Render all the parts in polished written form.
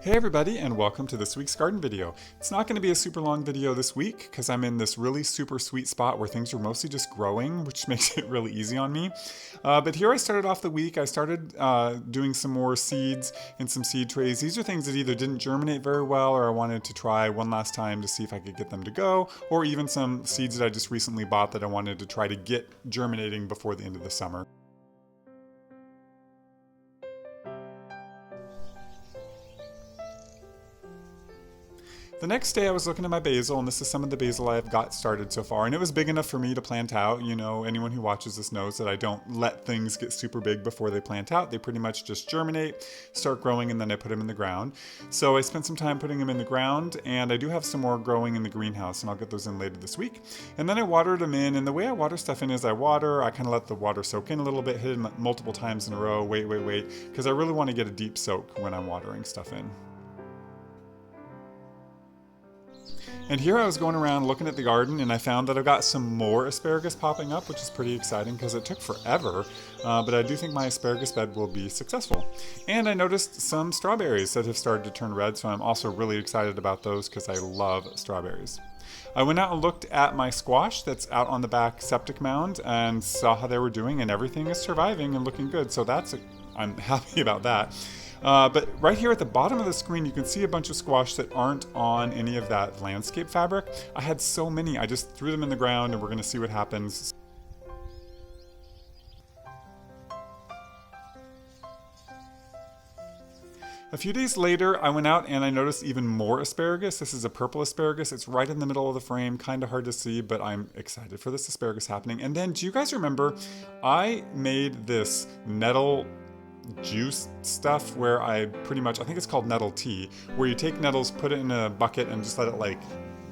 Hey everybody, and welcome to this week's garden video. It's not going to be a super long video this week because I'm in this really super sweet spot where things are mostly just growing, which makes it really easy on me. But here I started off the week. I started doing some more seeds in some seed trays. These are things that either didn't germinate very well or I wanted to try one last time to see if I could get them to go, or even some seeds that I just recently bought that I wanted to try to get germinating before the end of the summer. The next day I was looking at my basil, and this is some of the basil I've got started so far, and it was big enough for me to plant out. You know, anyone who watches this knows that I don't let things get super big before they plant out. They pretty much just germinate, start growing, and then I put them in the ground. So I spent some time putting them in the ground, and I do have some more growing in the greenhouse, and I'll get those in later this week. And then I watered them in, and the way I water stuff in is I kind of let the water soak in a little bit, hit it multiple times in a row, wait, because I really want to get a deep soak when I'm watering stuff in. And here I was going around looking at the garden, and I found that I've got some more asparagus popping up, which is pretty exciting because it took forever, but I do think my asparagus bed will be successful. And I noticed some strawberries that have started to turn red, so I'm also really excited about those because I love strawberries. I went out and looked at my squash that's out on the back septic mound and saw how they were doing, and everything is surviving and looking good, so I'm happy about that. But right here at the bottom of the screen, you can see a bunch of squash that aren't on any of that landscape fabric. I had so many, I just threw them in the ground, and we're going to see what happens. A few days later, I went out and I noticed even more asparagus. This is a purple asparagus. It's right in the middle of the frame, kind of hard to see, but I'm excited for this asparagus happening. And then, do you guys remember, I made this nettle juice stuff where I think it's called nettle tea, where you take nettles, put it in a bucket, and just let it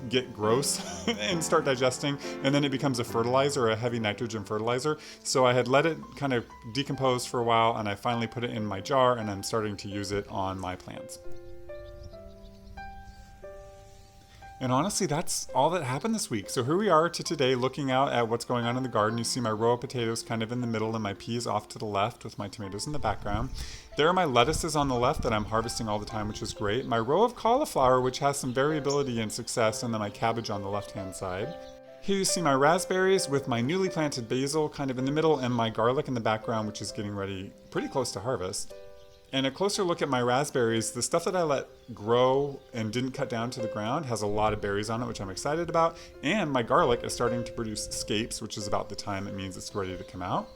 get gross and start digesting, and then it becomes a fertilizer, a heavy nitrogen fertilizer. So I had let it kind of decompose for a while, and I finally put it in my jar, and I'm starting to use it on my plants. And honestly, that's all that happened this week. So here we are today looking out at what's going on in the garden. You see my row of potatoes kind of in the middle and my peas off to the left with my tomatoes in the background. There are my lettuces on the left that I'm harvesting all the time, which is great. My row of cauliflower, which has some variability and success, and then my cabbage on the left-hand side. Here you see my raspberries with my newly planted basil kind of in the middle, and my garlic in the background, which is getting ready, pretty close to harvest. And a closer look at my raspberries, the stuff that I let grow and didn't cut down to the ground has a lot of berries on it, which I'm excited about. And my garlic is starting to produce scapes, which is about the time it means it's ready to come out.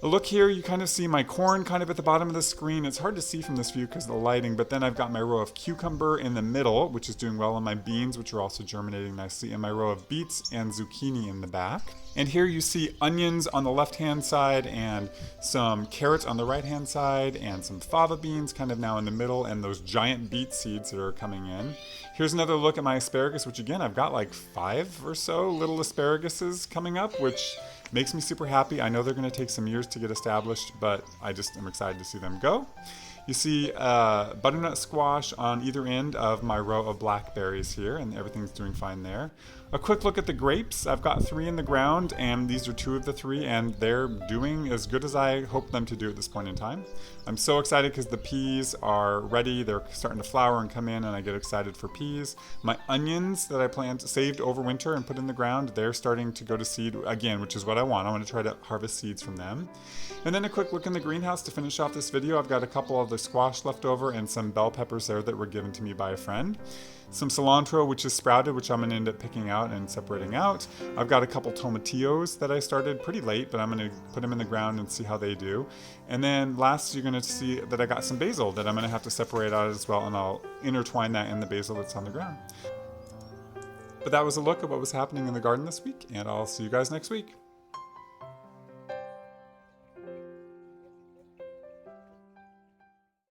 A look here, you kind of see my corn kind of at the bottom of the screen. It's hard to see from this view because of the lighting, but then I've got my row of cucumber in the middle, which is doing well, and my beans, which are also germinating nicely, and my row of beets and zucchini in the back. And here you see onions on the left-hand side and some carrots on the right-hand side and some fava beans kind of now in the middle, and those giant beet seeds that are coming in. Here's another look at my asparagus, which again, I've got like 5 or so little asparaguses coming up, which makes me super happy. I know they're going to take some years to get established, but I just am excited to see them go. You see butternut squash on either end of my row of blackberries here, and everything's doing fine there. A quick look at the grapes. I've got 3 in the ground, and these are 2 of the 3, and they're doing as good as I hoped them to do at this point in time. I'm so excited because the peas are ready. They're starting to flower and come in, and I get excited for peas. My onions that I saved over winter and put in the ground, they're starting to go to seed again, which is what I want. I want to try to harvest seeds from them. And then a quick look in the greenhouse to finish off this video. I've got a couple of the squash left over and some bell peppers there that were given to me by a friend. Some cilantro, which is sprouted, which I'm going to end up picking out and separating out. I've got a couple tomatillos that I started pretty late, but I'm going to put them in the ground and see how they do. And then last, you're going to see that I got some basil that I'm going to have to separate out as well, and I'll intertwine that in the basil that's on the ground. But that was a look at what was happening in the garden this week, and I'll see you guys next week.